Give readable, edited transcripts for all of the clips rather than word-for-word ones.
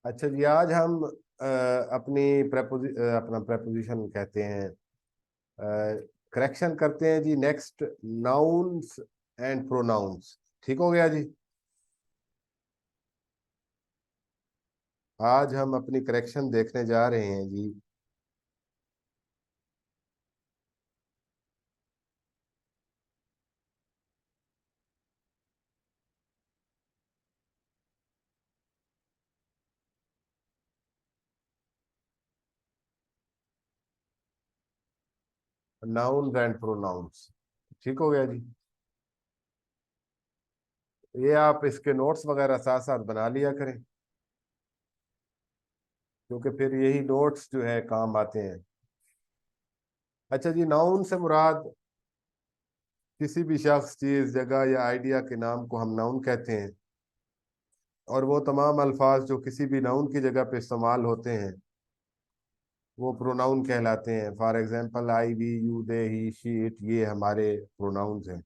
अच्छा जी, आज हम अपनी अपना प्रेपोजिशन कहते हैं, करेक्शन करते हैं जी। Next, nouns and pronouns. ठीक हो गया जी। आज हम अपनी करेक्शन देखने जा रहे हैं जी। Nouns and pronouns. ठीक हो गया जी। ये आप इसके नोट्स वगैरह साथ साथ बना लिया करें, क्योंकि फिर यही नोट्स जो है काम आते हैं। अच्छा जी, नाउन से मुराद किसी भी शख्स, चीज, जगह या आइडिया के नाम को हम नाउन कहते हैं। और वो तमाम अल्फाज जो किसी भी नाउन की जगह पे इस्तेमाल होते हैं वो प्रोनाउन कहलाते हैं। For example, I, we, you, they, he, she, it, ये हमारे प्रोनाउंस हैं।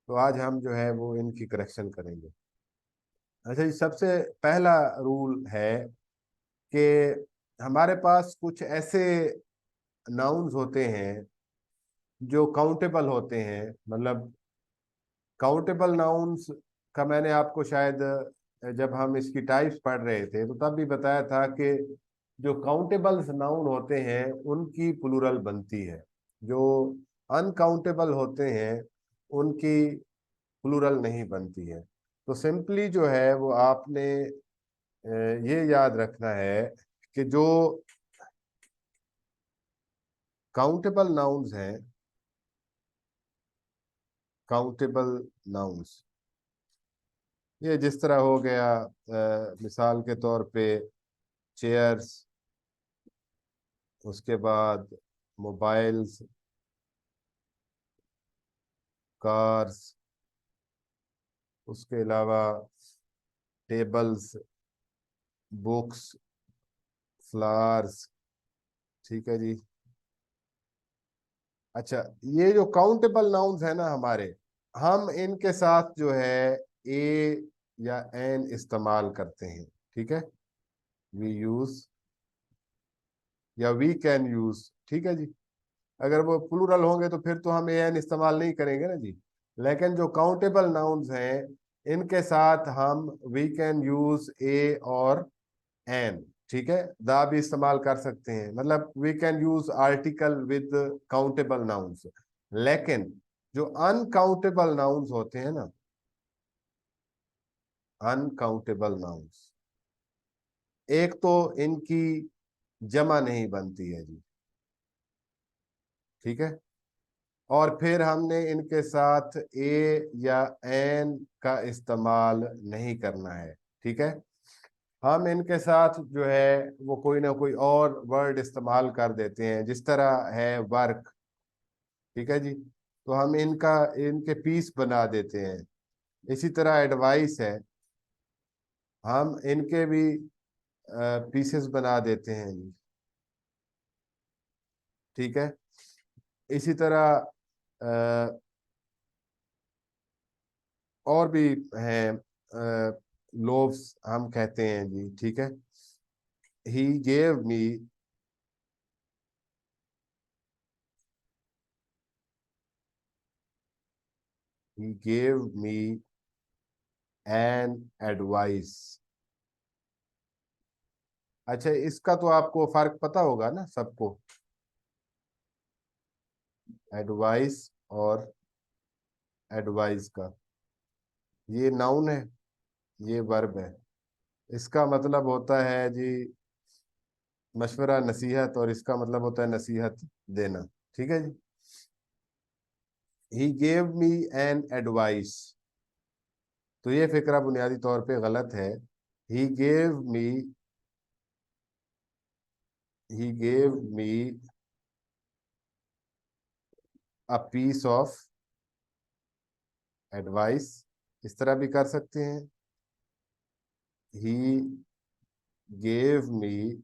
तो आज हम जो है वो इनकी करेक्शन करेंगे। अच्छा जी, सबसे पहला रूल है कि हमारे पास कुछ ऐसे नाउन्स होते हैं जो काउंटेबल होते हैं। मतलब काउंटेबल नाउन्स का मैंने आपको शायद जब हम इसकी टाइप्स पढ़ रहे थे तो तब भी बताया था कि जो काउंटेबल नाउन होते हैं उनकी प्लूरल बनती है। जो अनकाउंटेबल होते हैं उनकी प्लूरल नहीं बनती है। तो सिंपली जो है वो आपने ये याद रखना है कि जो काउंटेबल नाउन्स हैं, काउंटेबल नाउन्स, ये जिस तरह हो गया, मिसाल के तौर पे चेयर्स, उसके बाद मोबाइल्स, कार्स, उसके अलावा टेबल्स, बुक्स, फ्लावर्स। ठीक है जी। अच्छा, ये जो काउंटेबल नाउन्स है ना हमारे, हम इनके साथ जो है ए या एन इस्तेमाल करते हैं। ठीक है, वी यूज या वी कैन यूज। ठीक है जी। अगर वो प्लूरल होंगे तो फिर तो हम ए एन इस्तेमाल नहीं करेंगे ना जी। लेकिन जो काउंटेबल नाउन्स हैं इनके साथ हम वी कैन यूज ए और एन। ठीक है, दा भी इस्तेमाल कर सकते हैं। मतलब we can use article with countable nouns. लेकिन जो अनकाउंटेबल नाउन्स होते हैं ना, अनकाउंटेबल नाउन्स, एक तो इनकी जमा नहीं बनती है जी। ठीक है, और फिर हमने इनके साथ ए या एन का इस्तेमाल नहीं करना है। ठीक है, हम इनके साथ जो है वो कोई ना कोई और वर्ड इस्तेमाल कर देते हैं, जिस तरह है वर्क। ठीक है जी, तो हम इनका इनके पीस बना देते हैं। इसी तरह एडवाइस है, हम इनके भी पीसेस बना देते हैं जी। ठीक है, इसी तरह और भी हैं, लोव्स हम कहते हैं जी। ठीक है, he gave me, he gave me an advice. अच्छा, इसका तो आपको फर्क पता होगा ना सबको, एडवाइस और एडवाइस का। ये नाउन है, ये वर्ब है। इसका मतलब होता है जी मशवरा, नसीहत, और इसका मतलब होता है नसीहत देना। ठीक है जी। He gave me an advice, तो ये फिक्रा बुनियादी तौर पे गलत है। He gave me, he gave me a piece of advice, इस तरह भी कर सकते हैं। ही गेव मी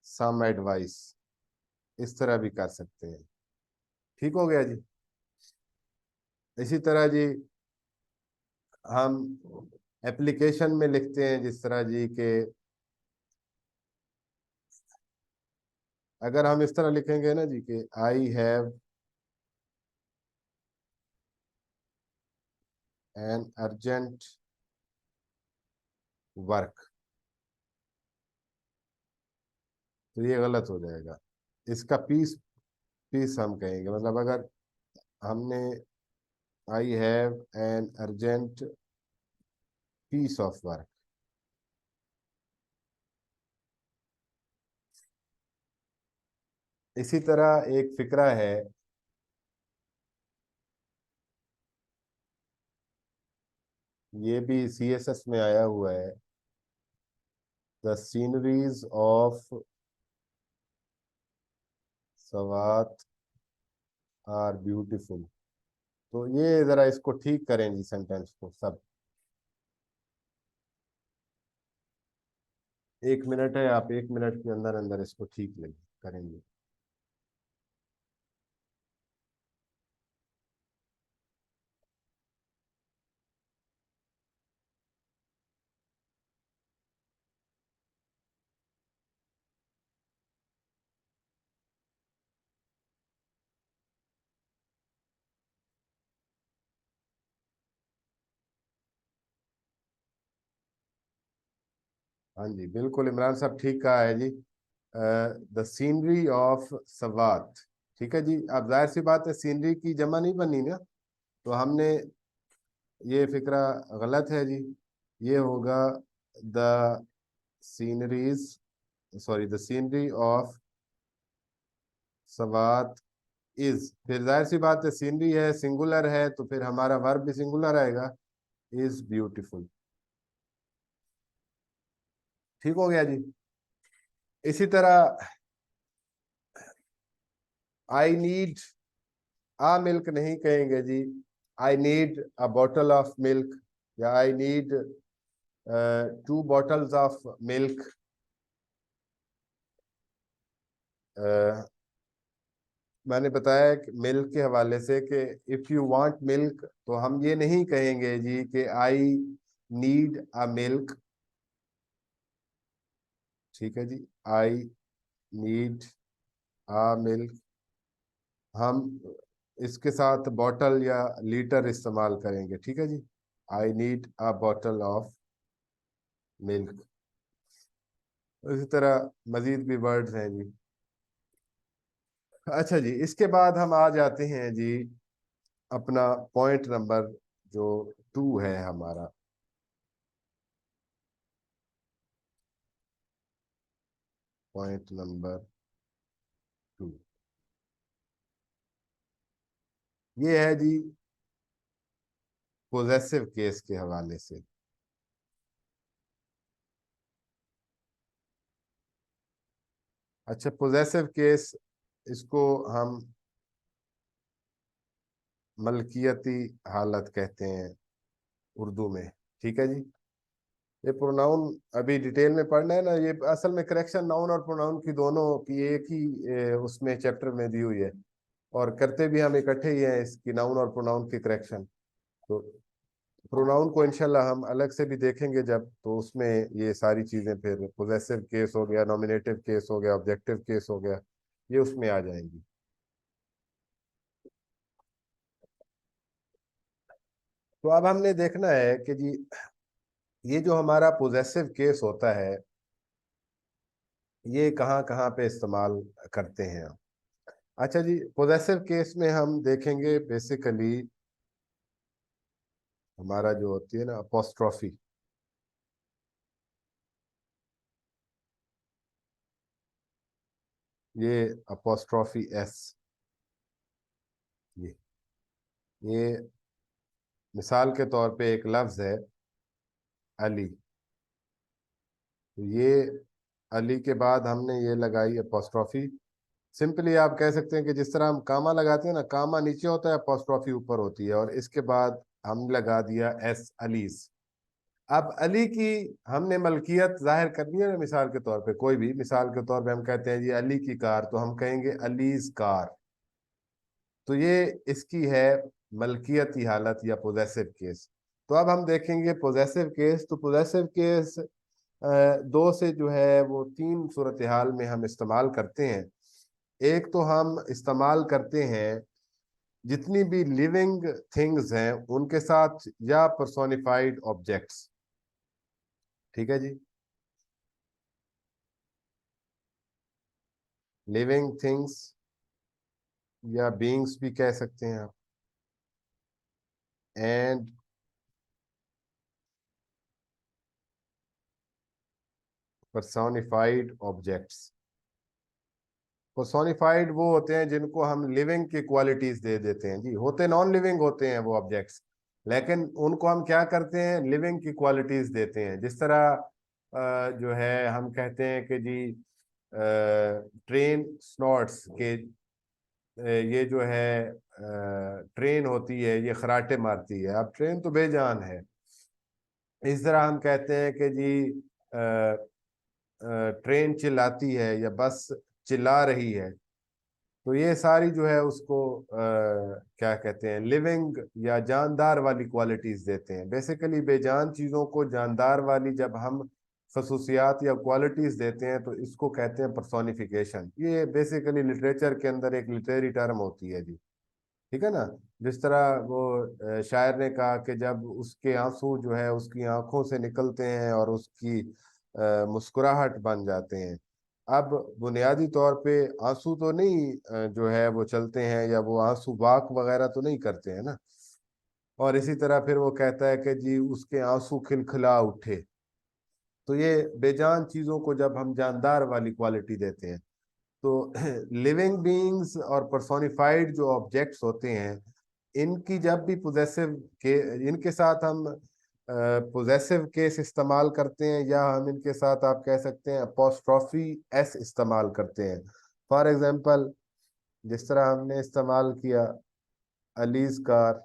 सम एडवाइस, इस तरह भी कर सकते हैं। ठीक हो गया जी। इसी तरह जी, हम एप्लीकेशन में लिखते हैं जिस तरह जी के, अगर हम इस तरह लिखेंगे ना जी कि आई हैव एन अर्जेंट वर्क, तो ये गलत हो जाएगा। इसका पीस पीस हम कहेंगे, मतलब अगर हमने I have an urgent piece of work. इसी तरह एक फिक्रा है, ये भी सीएसएस में आया हुआ है, the sceneries of Swat are beautiful. तो ये जरा इसको ठीक करें जी, सेंटेंस को सब। 1 मिनट है, आप 1 मिनट के अंदर अंदर इसको ठीक लगे करेंगे। हाँ जी बिल्कुल, इमरान साहब ठीक कहा है जी। द सीनरी ऑफ सवात, ठीक है जी। अब जाहिर सी बात है सीनरी की जमा नहीं बनी ना, तो हमने ये फिक्रा गलत है जी। ये होगा the sceneries, sorry the scenery of Swat is, फिर जाहिर सी बात है सीनरी है, सिंगुलर है, तो फिर हमारा वर्ब भी सिंगुलर आएगा, इज ब्यूटीफुल। ठीक हो गया जी। इसी तरह आई नीड, आ मिल्क नहीं कहेंगे जी, I need a bottle of milk, या I need 2 bottles of milk. मैंने बताया कि मिल्क के हवाले से कि इफ यू वांट मिल्क, तो हम ये नहीं कहेंगे जी कि आई नीड अ मिल्क, ठीक है जी, आई नीड अ मिल्क। हम इसके साथ बॉटल या लीटर इस्तेमाल करेंगे, ठीक है जी, I need a bottle of milk. इसी तरह मजीद भी वर्ड्स हैं जी। अच्छा जी, इसके बाद हम आ जाते हैं जी अपना पॉइंट नंबर जो 2 है हमारा। पॉइंट नंबर 2 ये है जी पोजेसिव केस के हवाले से। अच्छा, पोजेसिव केस, इसको हम मलकियती हालत कहते हैं उर्दू में, ठीक है जी। ये प्रोनाउन अभी डिटेल में पढ़ना है ना, ये असल में करेक्शन नाउन और प्रोनाउन की दोनों की एक ही उसमें चैप्टर में दी हुई है, और करते भी हम इकट्ठे ही हैं इसकी, नाउन और प्रोनाउन की करेक्शन। तो प्रोनाउन को इंशाल्लाह हम अलग से भी देखेंगे जब, तो उसमें ये सारी चीजें, फिर पोजेसिव केस हो गया, नॉमिनेटिव केस हो गया, ऑब्जेक्टिव केस हो गया, ये उसमें आ जाएंगी। तो अब हमने देखना है कि जी ये जो हमारा पोजेसिव केस होता है, ये कहाँ कहाँ पे इस्तेमाल करते हैं हम। अच्छा जी, पोजेसिव केस में हम देखेंगे बेसिकली हमारा जो होती है ना अपोस्ट्रोफी, ये अपोस्ट्रोफी एस, ये मिसाल के तौर पे एक लफ्ज है अली, तो ये अली के बाद हमने ये लगाई अपोस्ट्रोफी। सिंपली आप कह सकते हैं कि जिस तरह हम कामा लगाते हैं ना, कामा नीचे होता है, अपोस्ट्रोफी ऊपर होती है, और इसके बाद हम लगा दिया एस, अलीज। अब अली की हमने मलकियत जाहिर करनी है ना, मिसाल के तौर पे कोई भी, मिसाल के तौर पे हम कहते हैं जी अली की कार, तो हम कहेंगे अलीज कार। तो ये इसकी है मलकियती हालत या पोजेसिव केस। तो अब हम देखेंगे पोजेसिव केस। तो पोजेसिव केस दो से जो है वो तीन सूरत हाल में हम इस्तेमाल करते हैं। एक तो हम इस्तेमाल करते हैं जितनी भी लिविंग थिंग्स हैं उनके साथ, या पर्सोनिफाइड ऑब्जेक्ट्स। ठीक है जी, लिविंग थिंग्स या बीइंग्स भी कह सकते हैं आप, एंड पर्सोनिफाइड ऑब्जेक्ट्स। पर्सोनिफाइड वो होते हैं जिनको हम लिविंग की क्वालिटीज दे देते हैं जी, होते नॉन लिविंग होते हैं वो ऑब्जेक्ट्स, लेकिन उनको हम क्या करते हैं, लिविंग की क्वालिटीज देते हैं। जिस तरह जो है हम कहते हैं कि जी ट्रेन स्नॉट्स के ये जो है ट्रेन होती है ये खराटे मारती है। अब ट्रेन तो बेजान है। इस तरह हम कहते हैं कि जी ट्रेन चिल्लाती है या बस चिल्ला रही है। तो ये सारी जो है उसको क्या कहते हैं, लिविंग या जानदार वाली क्वालिटीज देते हैं। बेसिकली बेजान चीज़ों को जानदार वाली जब हम खसूसियात या क्वालिटीज देते हैं तो इसको कहते हैं पर्सोनिफिकेशन। ये बेसिकली लिटरेचर के अंदर एक लिटरेरी टर्म होती है जी। ठीक है ना। जिस तरह वो शायर ने कहा कि जब उसके आंसू जो है उसकी आंखों से निकलते हैं और उसकी मुस्कुराहट बन जाते हैं। अब बुनियादी तौर पे आंसू तो नहीं जो है वो चलते हैं, या वो आंसू वाक वगैरह तो नहीं करते हैं ना। और इसी तरह फिर वो कहता है कि जी उसके आंसू खिलखिला उठे। तो ये बेजान चीजों को जब हम जानदार वाली क्वालिटी देते हैं, तो लिविंग बीइंग्स और पर्सोनिफाइड जो ऑब्जेक्ट्स होते हैं, इनकी जब भी पोजेसिव के इनके साथ हम पोजेसिव केस इस्तेमाल करते हैं, या हम इनके साथ आप कह सकते हैं अपोस्ट्रोफी एस इस्तेमाल करते हैं। फॉर एग्जांपल, जिस तरह हमने इस्तेमाल किया allies car,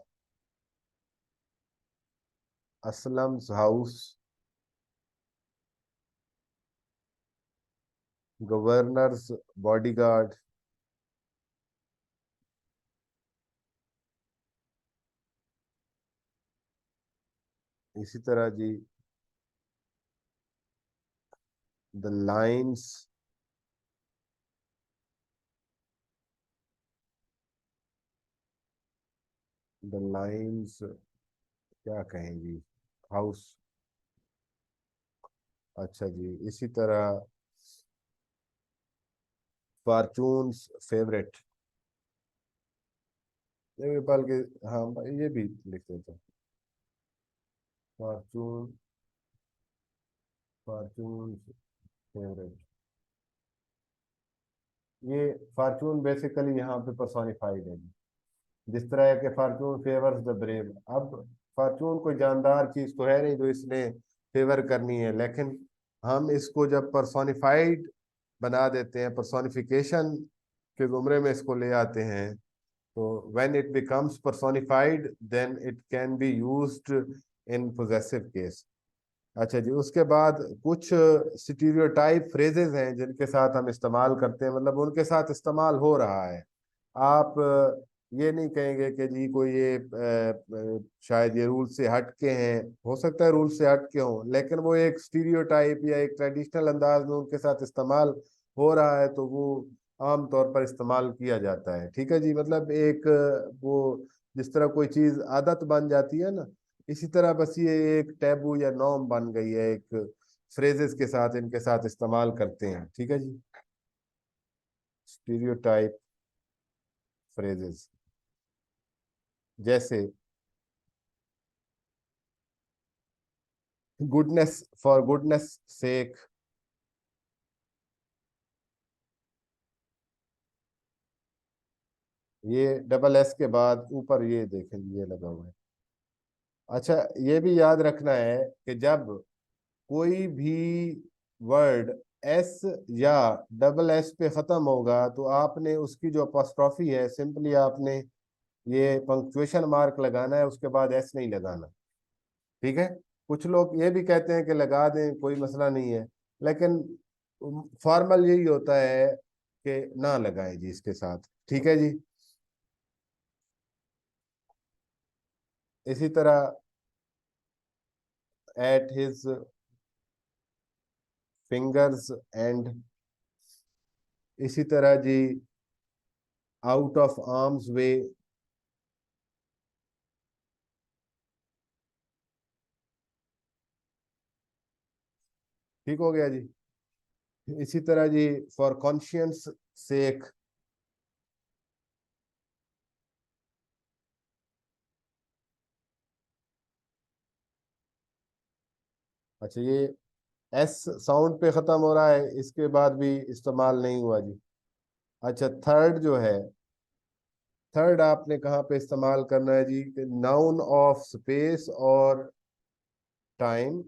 Aslam's house, governors bodyguard. इसी तरह जी द लाइन्स, द लाइन्स क्या कहें जी, हाउस। अच्छा जी, इसी तरह फॉर्चून्स फेवरेट। ये भी बल्कि, हाँ ये भी लिख देते हैं, फॉर्चून, फॉर्चून्स फेवरेट। ये फॉर्चून बेसिकली यहाँ पे पर्सोनिफाइड है। जिस तरह है कि फॉर्चून फेवर्स द ब्रेव। अब फॉर्चून कोई जानदार चीज तो है नहीं जो इसने फेवर करनी है, लेकिन हम इसको जब पर्सोनिफाइड बना देते हैं, पर्सोनिफिकेशन के जुमरे में इसको ले आते हैं, तो when it becomes personified then it can be used in possessive case। अच्छा जी, उसके बाद कुछ स्टीरियोटाइप फ्रेजेस हैं जिनके साथ हम इस्तेमाल करते हैं, मतलब उनके साथ इस्तेमाल हो रहा है। आप ये नहीं कहेंगे कि जी कोई ये शायद ये रूल से हट के हैं, हो सकता है रूल से हट के हों, लेकिन वो एक स्टीरियोटाइप या एक ट्रेडिशनल अंदाज में उनके साथ इस्तेमाल हो रहा है, तो वो आम तौर पर इस्तेमाल किया जाता है। ठीक है जी, मतलब एक वो जिस तरह कोई चीज आदत बन जाती है ना, इसी तरह बस ये एक टैबू या नॉर्म बन गई है, एक फ्रेजेस के साथ इनके साथ इस्तेमाल करते हैं। ठीक है जी, स्टीरियोटाइप फ्रेजेस जैसे गुडनेस, फॉर गुडनेस सेक। ये डबल एस के बाद ऊपर ये देखें ये लगा हुआ है। अच्छा, ये भी याद रखना है कि जब कोई भी वर्ड एस या डबल एस पे खत्म होगा तो आपने उसकी जो अपॉस्ट्रॉफी है, सिंपली आपने ये पंक्चुएशन मार्क लगाना है, उसके बाद एस नहीं लगाना। ठीक है। कुछ लोग ये भी कहते हैं कि लगा दें कोई मसला नहीं है, लेकिन फॉर्मल यही होता है कि ना लगाएं जी इसके साथ। ठीक है जी। इसी तरह एट हिज फिंगर्स एंड, इसी तरह जी आउट ऑफ आर्म्स वे, ठीक हो गया जी। इसी तरह जी फॉर कॉन्शियंस सेक, अच्छा ये एस साउंड पे खत्म हो रहा है, इसके बाद भी इस्तेमाल नहीं हुआ जी। अच्छा थर्ड जो है, थर्ड आपने कहाँ पे इस्तेमाल करना है जी, नाउन ऑफ स्पेस और टाइम,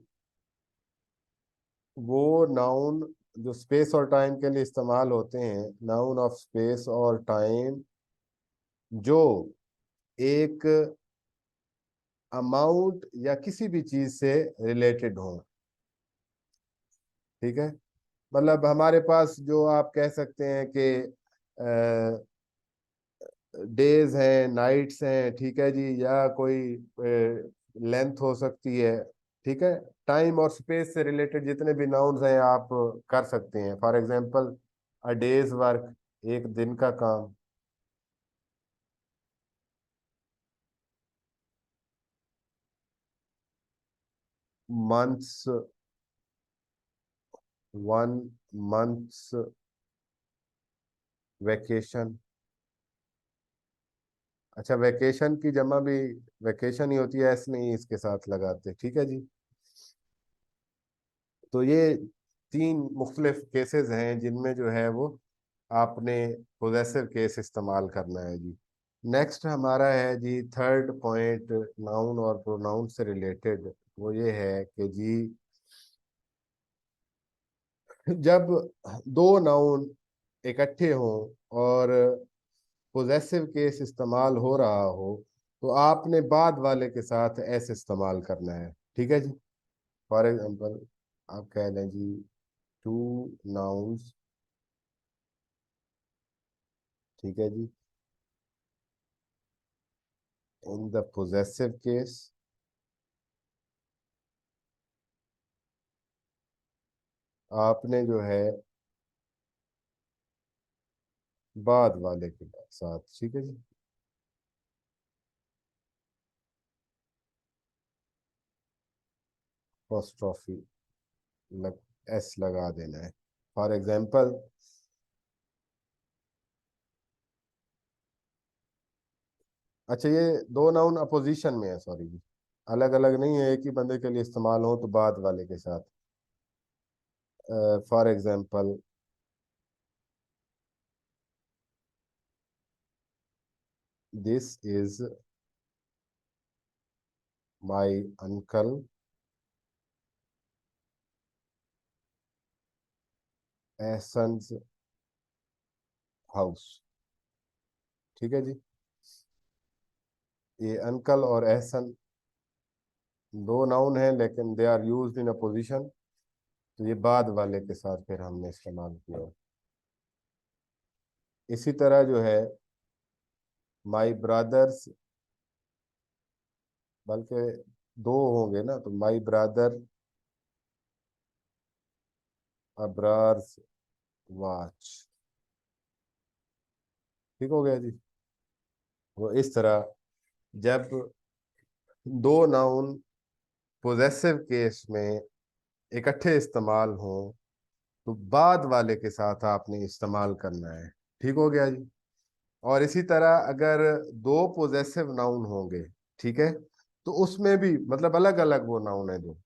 वो नाउन जो स्पेस और टाइम के लिए इस्तेमाल होते हैं, नाउन ऑफ स्पेस और टाइम जो एक अमाउंट या किसी भी चीज से रिलेटेड हो, ठीक है। मतलब हमारे पास जो आप कह सकते हैं कि डेज हैं, नाइट्स हैं, ठीक है जी, या कोई लेंथ हो सकती है, ठीक है। टाइम और स्पेस से रिलेटेड जितने भी नाउन्स हैं आप कर सकते हैं। For example a days work, एक दिन का काम। Months, one months vacation. अच्छा वेकेशन की जमा भी वेकेशन ही होती है, ऐसे नहीं इसके साथ लगाते, ठीक है जी। तो ये तीन मुख्तलिफ केसेस हैं जिनमें जो है वो आपने पोजेसिव केस इस्तेमाल करना है जी। नेक्स्ट हमारा है जी थर्ड पॉइंट, नाउन और प्रोनाउन से रिलेटेड, वो ये है कि जी जब दो नाउन इकट्ठे हों और पोजेसिव केस इस्तेमाल हो रहा हो, तो आपने बाद वाले के साथ एस इस्तेमाल करना है, ठीक है जी। फॉर एग्जांपल आप कह लें जी टू नाउन्स, ठीक है जी, इन द पोजेसिव केस, आपने जो है बाद वाले के साथ, ठीक है जी, apostrophe लग एस लगा देना है। फॉर एग्जाम्पल अच्छा ये दो नाउन अपोजिशन में है, सॉरी जी, अलग अलग नहीं है, एक ही बंदे के लिए इस्तेमाल हो तो बाद वाले के साथ। For example this is my uncle Ehsan's house, ठीक है जी। ये अंकल और एहसन दो नाउन हैं लेकिन they are used in apposition, तो ये बाद वाले के साथ फिर हमने इस्तेमाल किया। इसी तरह जो है माई ब्रदर्स, बल्कि दो होंगे ना, तो माई ब्रदर अब्रार्स वाच, ठीक हो गया जी। वो इस तरह जब दो नाउन पोजेसिव केस में इकट्ठे इस्तेमाल हों तो बाद वाले के साथ आपने इस्तेमाल करना है, ठीक हो गया जी। और इसी तरह अगर दो पोजेसिव नाउन होंगे, ठीक है, तो उसमें भी मतलब अलग अलग वो नाउन है दो,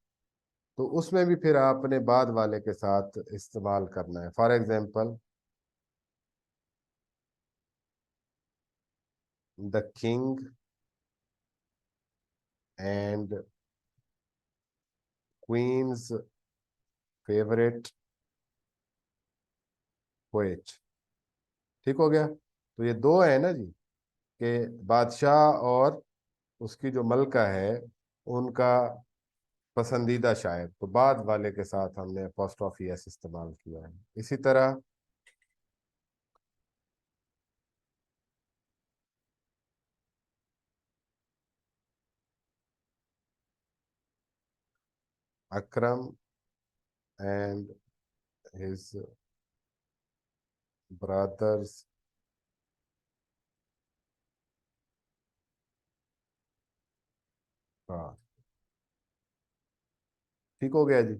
तो उसमें भी फिर आपने बाद वाले के साथ इस्तेमाल करना है। For example the king and queen's favourite poet, ठीक हो गया। तो ये दो है ना जी, कि बादशाह और उसकी जो मलका है उनका पसंदीदा शायर, तो बाद वाले के साथ हमने अपोस्ट्रोफी एस इस्तेमाल किया है। इसी तरह अकरम एंड हिज ब्रदर्स कार। ठीक हो गया जी।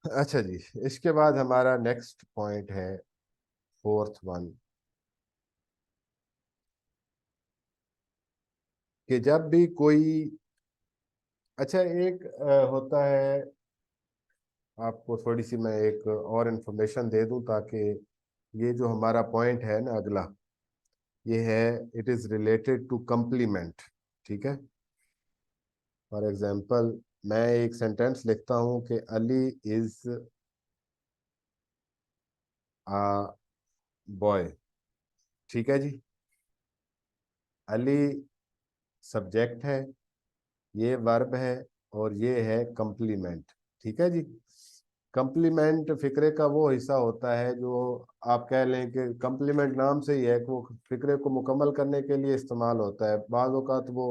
अच्छा जी, इसके बाद हमारा नेक्स्ट पॉइंट है, फोर्थ वन, कि जब भी कोई, अच्छा एक होता है, आपको थोड़ी सी मैं एक और इंफॉर्मेशन दे दूं ताकि ये जो हमारा पॉइंट है ना अगला, ये है, it is related to complement. ठीक है। फॉर एग्जांपल, मैं एक सेंटेंस लिखता हूं कि अली इज अ बॉय। ठीक है जी। अली सब्जेक्ट है, ये वर्ब है, और ये है कम्प्लीमेंट। ठीक है जी। कम्प्लीमेंट फिक्रे का वो हिस्सा होता है जो, आप कह लें कि कम्प्लीमेंट नाम से ही है कि वो फिक्रे को मुकम्मल करने के लिए इस्तेमाल होता है। बाज़ औक़ात वो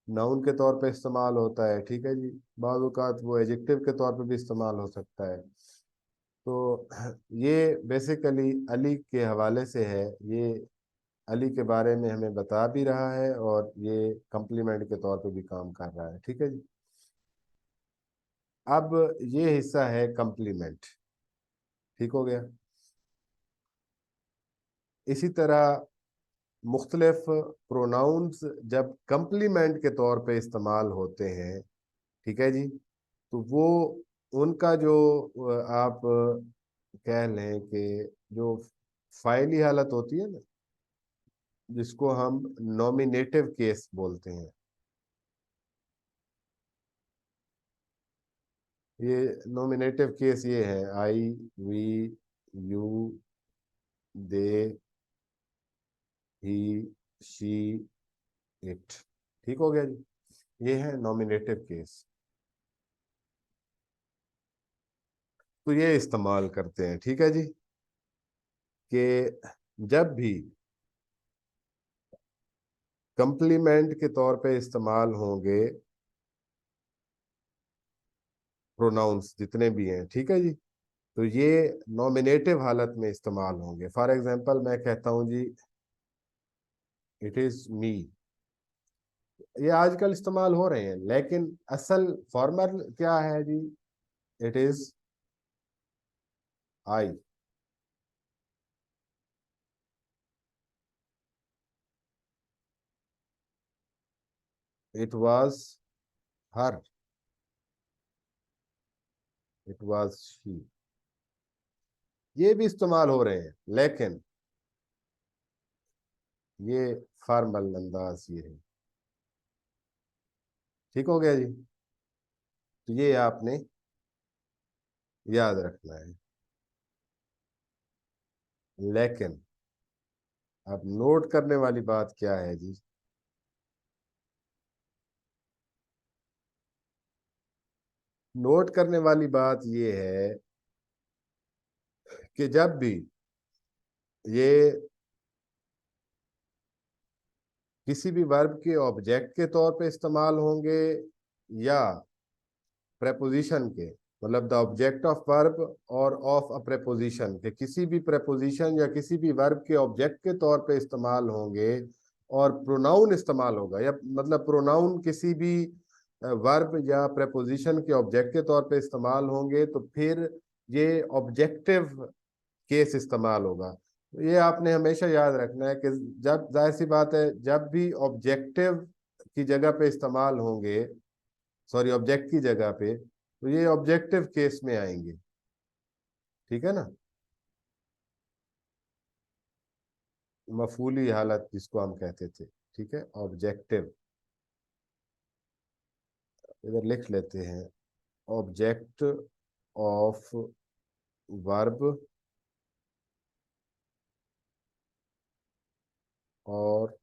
नाउन के तौर पे इस्तेमाल होता है। ठीक है जी। बाज़ औक़ात वो एडजेक्टिव के तौर पे भी इस्तेमाल हो सकता है। तो ये बेसिकली अली के हवाले से है। ये अली के बारे में हमें बता भी रहा है और ये कम्प्लीमेंट के तौर पे भी काम कर रहा है। ठीक है जी। अब ये हिस्सा है कम्प्लीमेंट। ठीक हो गया। इसी तरह मुख्तलिफ प्रोनाउंस जब कम्प्लीमेंट के तौर पे इस्तेमाल होते हैं, ठीक है जी, तो वो उनका जो आप कह लें कि जो फाइली हालत होती है ना, जिसको हम नॉमिनेटिव केस बोलते हैं, ये नॉमिनेटिव केस ये है, I, we, you, they, he, she, it. ठीक हो गया जी। ये है नॉमिनेटिव केस। तो ये इस्तेमाल करते हैं। ठीक है जी। कि जब भी कंप्लीमेंट के तौर पे इस्तेमाल होंगे प्रोनाउंस जितने भी हैं, ठीक है जी, तो ये नॉमिनेटिव हालत में इस्तेमाल होंगे। फॉर एग्जांपल, मैं कहता हूं जी, इट इज मी। ये आजकल इस्तेमाल हो रहे हैं, लेकिन असल फॉर्मल क्या है जी? It is I. It was her. It was she. ये भी इस्तेमाल हो रहे हैं, लेकिन ये फॉर्मल अंदाज ये है। ठीक हो गया जी। तो ये आपने याद रखना है। लेकिन अब नोट करने वाली बात क्या है जी? नोट करने वाली बात ये है कि जब भी ये किसी भी वर्ब के ऑब्जेक्ट के तौर पे इस्तेमाल होंगे या प्रेपोजिशन के, मतलब द ऑब्जेक्ट ऑफ वर्ब और ऑफ अ प्रेपोजिशन के, किसी भी प्रेपोजिशन या किसी भी वर्ब के ऑब्जेक्ट के तौर पे इस्तेमाल होंगे, और प्रोनाउन इस्तेमाल होगा, या मतलब प्रोनाउन किसी भी वर्ब या प्रेपोजिशन के ऑब्जेक्ट के तौर पे इस्तेमाल होंगे, तो फिर ये ऑब्जेक्टिव केस इस्तेमाल होगा। तो ये आपने हमेशा याद रखना है कि जब, जाहिर सी बात है, जब भी ऑब्जेक्टिव की जगह पे इस्तेमाल होंगे, सॉरी ऑब्जेक्ट की जगह पे, तो ये ऑब्जेक्टिव केस में आएंगे। ठीक है ना? मफूली हालत जिसको हम कहते थे। ठीक है, ऑब्जेक्टिव। इधर लिख लेते हैं, ऑब्जेक्ट ऑफ वर्ब और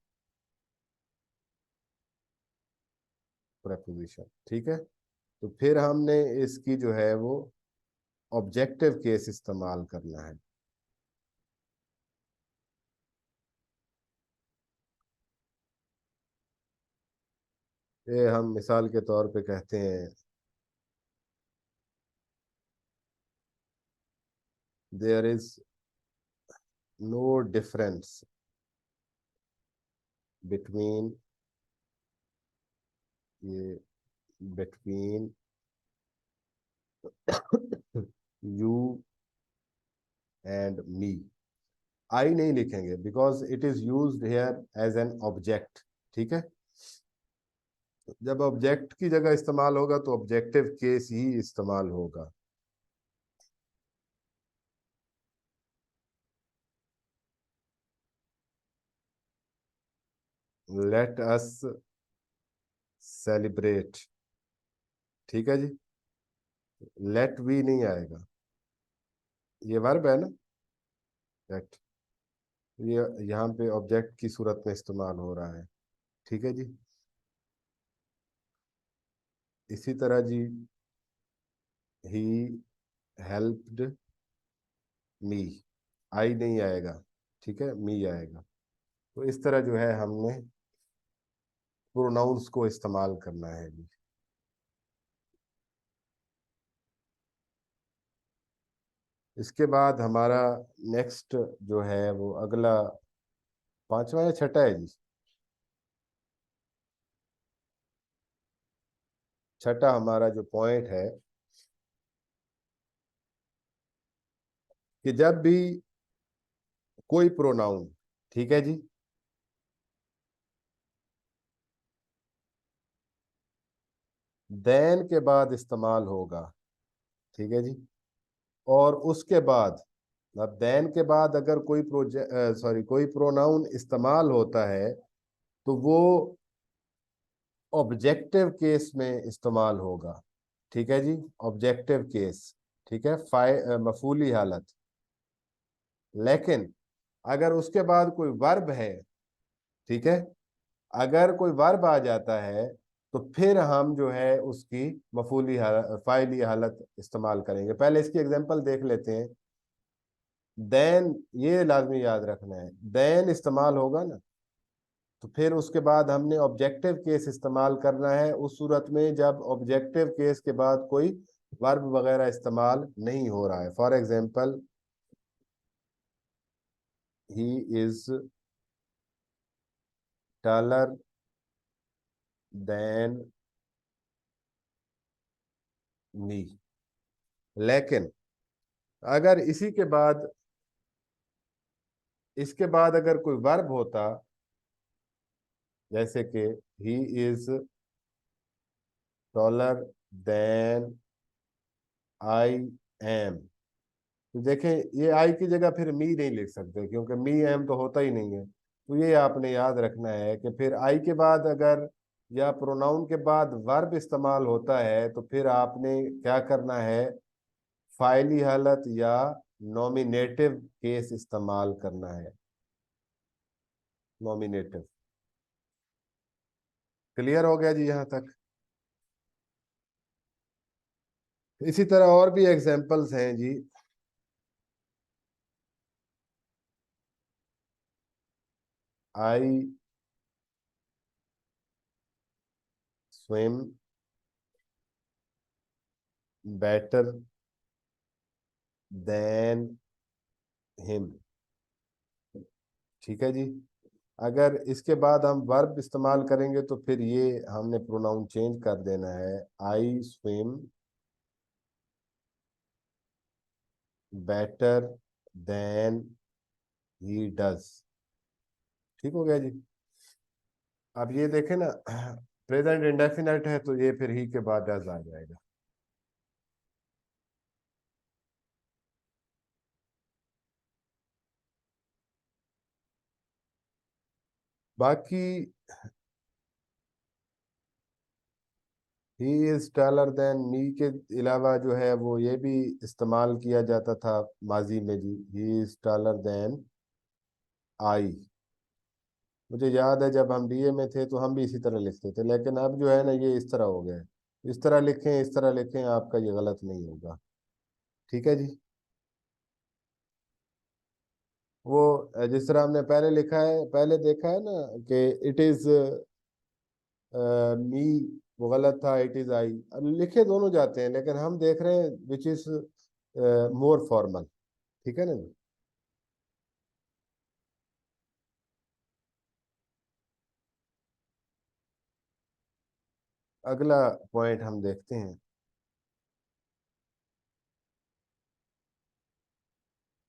प्रपोजिशन। ठीक है। तो फिर हमने इसकी जो है वो ऑब्जेक्टिव केस इस्तेमाल करना है। ये हम मिसाल के तौर पे कहते हैं there is no difference between, ये between you and me. I नहीं लिखेंगे because it is used here as an object. ठीक है, जब ऑब्जेक्ट की जगह इस्तेमाल होगा तो ऑब्जेक्टिव केस ही इस्तेमाल होगा। Let us celebrate. ठीक है जी, लेट वी नहीं आएगा, ये वर्ब है ना, लेट, ये यहाँ पे ऑब्जेक्ट की सूरत में इस्तेमाल हो रहा है। ठीक है जी, इसी तरह जी ही हेल्प्ड मी, आई नहीं आएगा, ठीक है, मी आएगा। तो इस तरह जो है हमने प्रोनाउंस को इस्तेमाल करना है जी। इसके बाद हमारा नेक्स्ट जो है वो अगला पांचवा या छठा है जी, छठा हमारा जो पॉइंट है कि जब भी कोई प्रोनाउन, ठीक है जी, देन के बाद इस्तेमाल होगा, ठीक है जी, और उसके बाद, अब देन के बाद अगर कोई कोई प्रोनाउन इस्तेमाल होता है तो वो ऑब्जेक्टिव केस में इस्तेमाल होगा। ठीक है जी, ऑब्जेक्टिव केस, ठीक है, मफूली हालत। लेकिन अगर उसके बाद कोई वर्ब है, ठीक है, अगर कोई वर्ब आ जाता है तो फिर हम जो है उसकी मफूली हालत, फाइली हालत इस्तेमाल करेंगे। पहले इसकी एग्जांपल देख लेते हैं। देन, ये लाजमी याद रखना है, देन इस्तेमाल होगा ना, तो फिर उसके बाद हमने ऑब्जेक्टिव केस इस्तेमाल करना है उस सूरत में जब ऑब्जेक्टिव केस के बाद कोई वर्ब वगैरह इस्तेमाल नहीं हो रहा है। For example, he is taller than me. लेकिन अगर इसके बाद अगर कोई वर्ब होता, जैसे कि he is taller than I am, तो देखें ये आई की जगह फिर मी नहीं लिख सकते क्योंकि मी एम तो होता ही नहीं है। तो ये आपने याद रखना है कि फिर आई के बाद अगर या प्रोनाउन के बाद वर्ब इस्तेमाल होता है तो फिर आपने क्या करना है, फाइली हालत या नॉमिनेटिव केस इस्तेमाल करना है, नॉमिनेटिव। क्लियर हो गया जी यहाँ तक? इसी तरह और भी एग्जांपल्स हैं जी। I swim better than him. ठीक है जी, अगर इसके बाद हम वर्ब इस्तेमाल करेंगे तो फिर ये हमने प्रोनाउन चेंज कर देना है, I swim better than he does. ठीक हो गया जी। अब ये देखें ना, प्रेजेंट इंडेफिनेट है तो ये फिर ही के बाद डज आ जाएगा। बाकी ही इज टॉलर देन मी के अलावा जो है वो ये भी इस्तेमाल किया जाता था माजी में जी, he is taller than I. मुझे याद है जब हम बीए में थे तो हम भी इसी तरह लिखते थे, लेकिन अब जो है ना ये इस तरह हो गया है। इस तरह लिखें, इस तरह लिखें, आपका ये गलत नहीं होगा। ठीक है जी, वो जिस तरह हमने पहले लिखा है, पहले देखा है ना कि इट इज मी वो गलत था, इट इज आई। लिखे दोनों जाते हैं, लेकिन हम देख रहे हैं विच इज मोर फॉर्मल। ठीक है ना जी। अगला पॉइंट हम देखते हैं।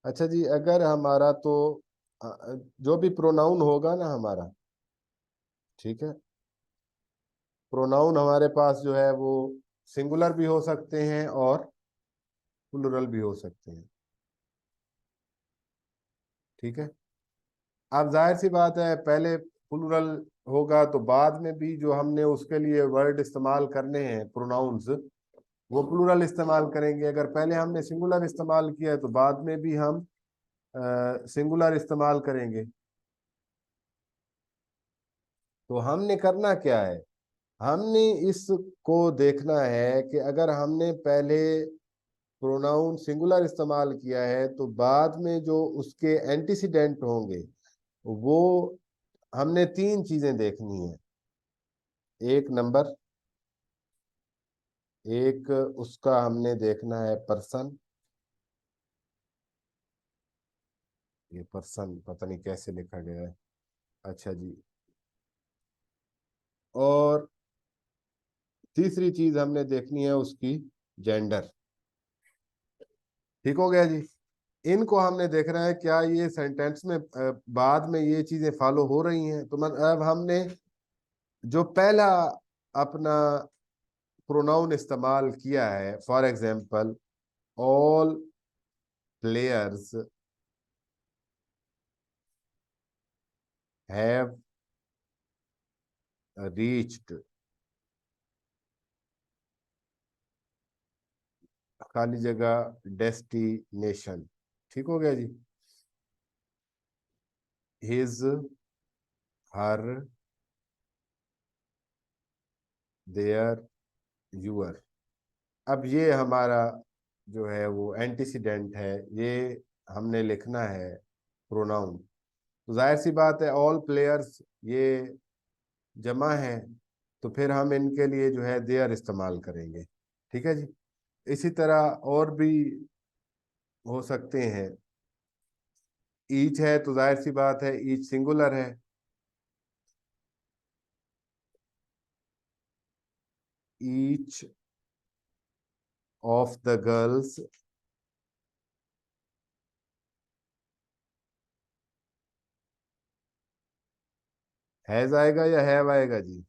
अच्छा जी, अगर हमारा तो जो भी प्रोनाउन होगा ना हमारा, ठीक है, प्रोनाउन हमारे पास जो है वो सिंगुलर भी हो सकते हैं और प्लुरल भी हो सकते हैं। ठीक है। अब जाहिर सी बात है, पहले प्लुरल होगा तो बाद में भी जो हमने उसके लिए वर्ड इस्तेमाल करने हैं प्रोनाउंस, वो प्लुरल इस्तेमाल करेंगे। अगर पहले हमने सिंगुलर इस्तेमाल किया है तो बाद में भी हम सिंगुलर इस्तेमाल करेंगे। तो हमने करना क्या है, हमने इसको देखना है कि अगर हमने पहले प्रोनाउन सिंगुलर इस्तेमाल किया है तो बाद में जो उसके एंटीसीडेंट होंगे, वो हमने तीन चीजें देखनी है। एक नंबर, एक उसका हमने देखना है पर्सन। ये पर्सन पता नहीं कैसे लिखा गया है। अच्छा जी। और तीसरी चीज हमने देखनी है उसकी जेंडर। ठीक हो गया जी। इनको हमने देखना है क्या ये सेंटेंस में बाद में ये चीजें फॉलो हो रही हैं। तो अब हमने जो पहला अपना प्रोनाउन इस्तेमाल किया है, for example all players have reached, खाली जगह डेस्टिनेशन। ठीक हो गया जी। His, her, their, your. अब ये हमारा जो है वो एंटीसीडेंट है, ये हमने लिखना है प्रोनाउन। तो जाहिर सी बात है ऑल प्लेयर्स ये जमा है, तो फिर हम इनके लिए जो है देयर इस्तेमाल करेंगे। ठीक है जी। इसी तरह और भी हो सकते हैं। ईच है तो जाहिर सी बात है ईच सिंगुलर है। Each of the girls, has आएगा या हैव आएगा जी?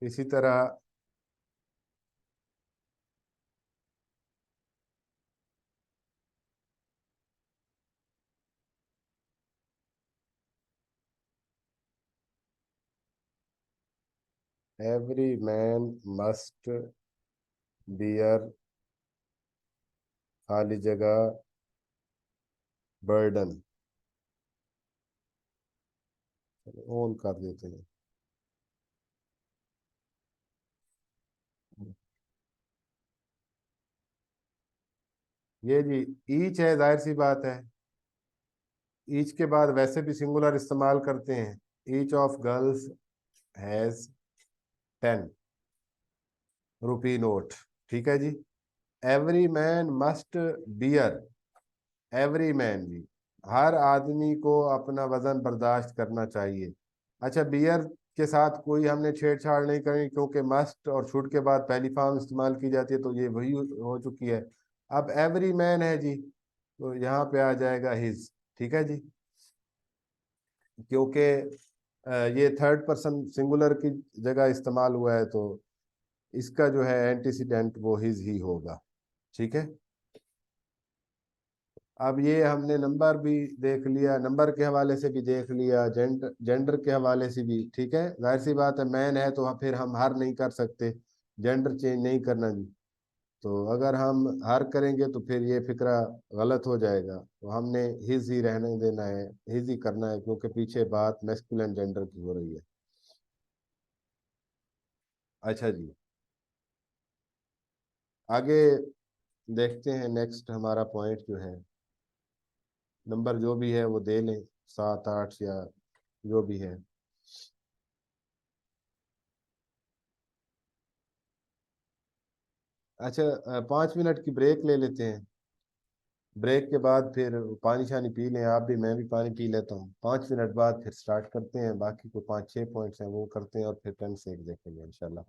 इसी तरह एवरी मैन मस्ट बियर, खाली जगह बर्डन, ओन कर देते हैं। ये जी ईच है, जाहिर सी बात है ईच के बाद वैसे भी सिंगुलर इस्तेमाल करते हैं। Each of girls has 10 rupee note. ठीक है जी। Every man must bear, every man जी, हर आदमी को अपना वजन बर्दाश्त करना चाहिए। अच्छा, बियर के साथ कोई हमने छेड़छाड़ नहीं करनी, क्योंकि मस्ट और शुड के बाद पहली फॉर्म इस्तेमाल की जाती है, तो ये वही हो चुकी है। अब एवरी मैन है जी, तो यहाँ पे आ जाएगा हिज। ठीक है जी। क्योंकि ये थर्ड पर्सन सिंगुलर की जगह इस्तेमाल हुआ है, तो इसका जो है एंटीसीडेंट वो हिज ही होगा। ठीक है। अब ये हमने नंबर भी देख लिया, नंबर के हवाले से भी देख लिया, जेंडर जेंडर के हवाले से भी। ठीक है, जाहिर सी बात है मैन है तो फिर हम हर नहीं कर सकते, जेंडर चेंज नहीं करना जी। तो अगर हम हर करेंगे तो फिर ये फिक्रा गलत हो जाएगा, तो हमने हिज ही रहने देना है, हिज ही करना है, क्योंकि पीछे बात मैस्कुलिन जेंडर की हो रही है। अच्छा जी, आगे देखते हैं। नेक्स्ट हमारा पॉइंट जो है, नंबर जो भी है वो दे लें, 7 8 या जो भी है। अच्छा, 5 मिनट की ब्रेक ले लेते हैं। ब्रेक के बाद फिर पानी शानी पी लें, आप भी, मैं भी पानी पी लेता हूँ। 5 मिनट बाद फिर स्टार्ट करते हैं, बाकी को 5 6 पॉइंट्स हैं वो करते हैं, और फिर टर्न से एक देखेंगे इंशाल्लाह।